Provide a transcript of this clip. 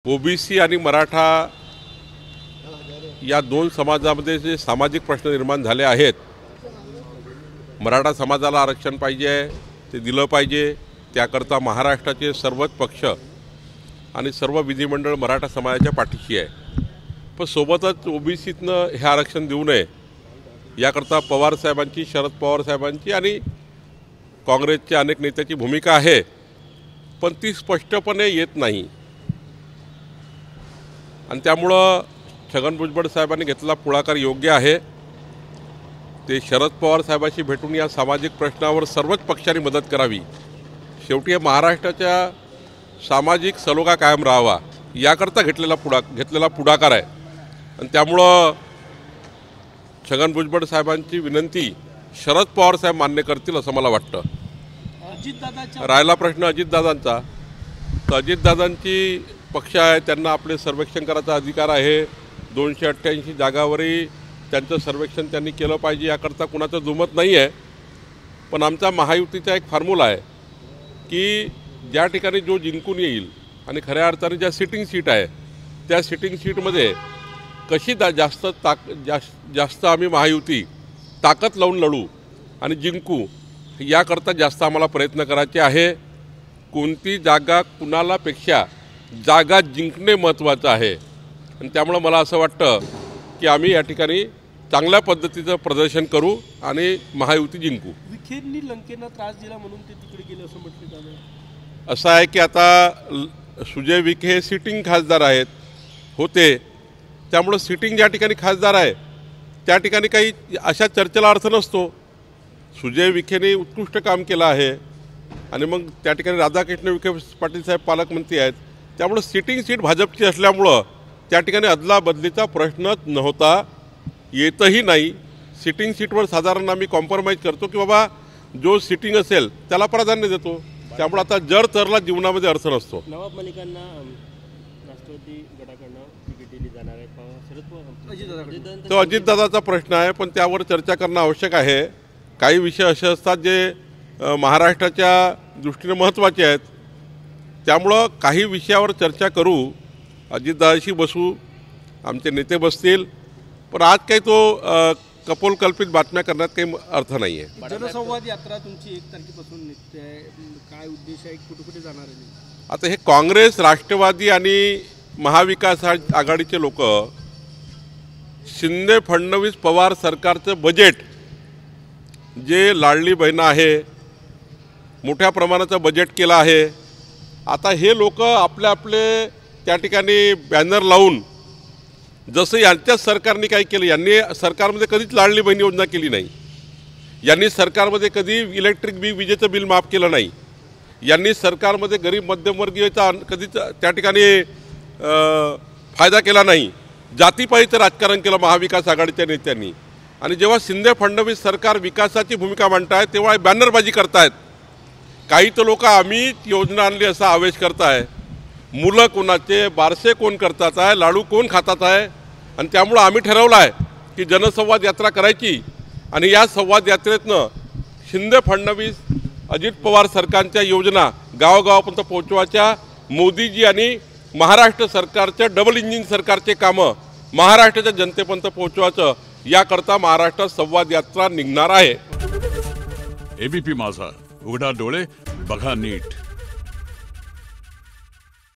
OBC आणि मराठा या दोन समाजामध्ये जे सामाजिक प्रश्न निर्माण झाले आहेत, मराठा समाजाला आरक्षण पाहिजे, ते दिलं पाहिजे। त्याकरता महाराष्ट्राचे सर्वच पक्ष आणि सर्व विधिमंडळ मराठा समाजाच्या पाठीशी आहे। पण सोबतच ओबीसीतनं हे आरक्षण देऊ नये याकरता पवार साहेबांची, शरद पवार साहेबांची आणि काँग्रेसच्या अनेक नेत्याची भूमिका आहे, पण ती स्पष्टपणे येत नाही। आणि त्यामुळे छगन भुजबळ साहेबांनी घेतलेला पुढाकार योग्य आहे। ते शरद पवार साहेबांशी भेटून या सामाजिक प्रश्नावर सर्वच पक्षांनी मदत करावी। शेवटी महाराष्ट्राच्या सामाजिक सलोखा कायम राहावा याकरता घेतलेला पुढाकार आहे। आणि त्यामुळे छगन भुजबळ साहेबांची विनंती शरद पवार साहेब मान्य करतील असं मला वाटतं। राहिला प्रश्न अजितदादांचा, तर अजितदादांची पक्ष आहे, त्यांना आपले सर्वेक्षण करायचा अधिकार आहे। 288 जागावरही त्यांचं सर्वेक्षण त्यांनी केलं पाहिजे याकरता कुणाचं दुमत नाही आहे। पण आमचा महायुतीचा एक फॉर्म्युला आहे की ज्या ठिकाणी जो जिंकून येईल आणि खऱ्या अर्थाने ज्या सिटिंग सीट आहे त्या सिटिंग सीटमध्ये कशी जास्त आम्ही महायुती ताकद लावून लढू आणि जिंकू याकरता जास्त आम्हाला प्रयत्न करायचे आहे। कोणती जागा कुणालापेक्षा जागा जिंकणे महत्त्वाचं आहे। आणि त्यामुळे मला असं वाटतं की आम्ही या ठिकाणी चांगल्या पद्धतीचं प्रदर्शन करू आणि महायुती जिंकू। विखेंनी लंकेंना त्रास दिला म्हणून ते तिकडे गेले असं म्हटलं जातं। असं आहे की आता सुजय विखे हे सिटिंग खासदार आहेत होते, त्यामुळे सिटिंग ज्या ठिकाणी खासदार आहे त्या ठिकाणी काही अशा चर्चेला अर्थ नसतो। सुजय विखेने उत्कृष्ट काम केलं आहे आणि मग त्या ठिकाणी राधाकृष्ण विखे पाटील साहेब पालकमंत्री आहेत, त्यामुळे सिटिंग सीट भाजपची असल्यामुळं त्या ठिकाणी अदलाबदलीचा प्रश्नच नव्हता, येतही नाही। सिटिंग सीटवर साधारण आम्ही कॉम्प्रोमाइज करतो की बाबा जो सिटिंग असेल त्याला प्राधान्य देतो, त्यामुळे आता जर तरला जीवनामध्ये अर्थ नसतो। नवाब मलिकांना राष्ट्रवादी गटाकडनं तिकीट दिली जाणार आहे, तो अजितदादाचा प्रश्न आहे, पण त्यावर चर्चा करणं आवश्यक आहे। काही विषय असे असतात जे महाराष्ट्राच्या दृष्टीने महत्त्वाचे आहेत, त्यामुळं काही विषयावर चर्चा करू, अजितदादाशी बसू, आमचे नेते बसतील, पण आज काही तो कपोलकल्पित बातम्या करण्यात काही अर्थ नाही आहे। जनसंवाद यात्रा तुमची 1 तारखेपासून निघते आहे, काय उद्देश आहे, कुठे कुठे जाणार आहे? आता हे काँग्रेस, राष्ट्रवादी आणि महाविकास आघाडीचे लोक शिंदे फडणवीस पवार सरकारचं बजेट जे लाडली बहीण आहे मोठ्या प्रमाणाचं बजेट केलं आहे, आता हे लोक आपले त्या ठिकाणी बॅनर लावून जसं यांच्याच सरकारने काय केलं, यांनी सरकारमध्ये कधीच लाडली बहीण योजना केली नाही, यांनी सरकारमध्ये कधी इलेक्ट्रिक विजेचं बिल माफ केलं नाही, यांनी सरकारमध्ये गरीब मध्यमवर्गीयचा कधीच त्या ठिकाणी फायदा केला नाही, जातीपातीचं राजकारण केलं महाविकास आघाडीच्या नेत्यांनी। आणि जेव्हा शिंदे फडणवीस सरकार विकासाची भूमिका मांडतायत तेव्हा बॅनरबाजी करतायत। काही तर लोक आम्ही योजना आणली असा आवेश करताय, मुलं कोणाचे, बारसे कोण करतात आहे, लाडू कोण खातात आहे। आणि त्यामुळं आम्ही ठरवलं आहे की जनसंवाद यात्रा करायची आणि या संवाद यात्रेतनं शिंदे फडणवीस अजित पवार सरकारच्या योजना गावोगावापर्यंत पोहोचवायच्या, मोदीजी आणि महाराष्ट्र सरकारच्या डबल इंजिन सरकारचे कामं महाराष्ट्राच्या जनतेपर्यंत पोहोचवायचं याकरता महाराष्ट्रात संवाद यात्रा निघणार आहे। एबीपी माझा, उघडा डोळे बघा नीट।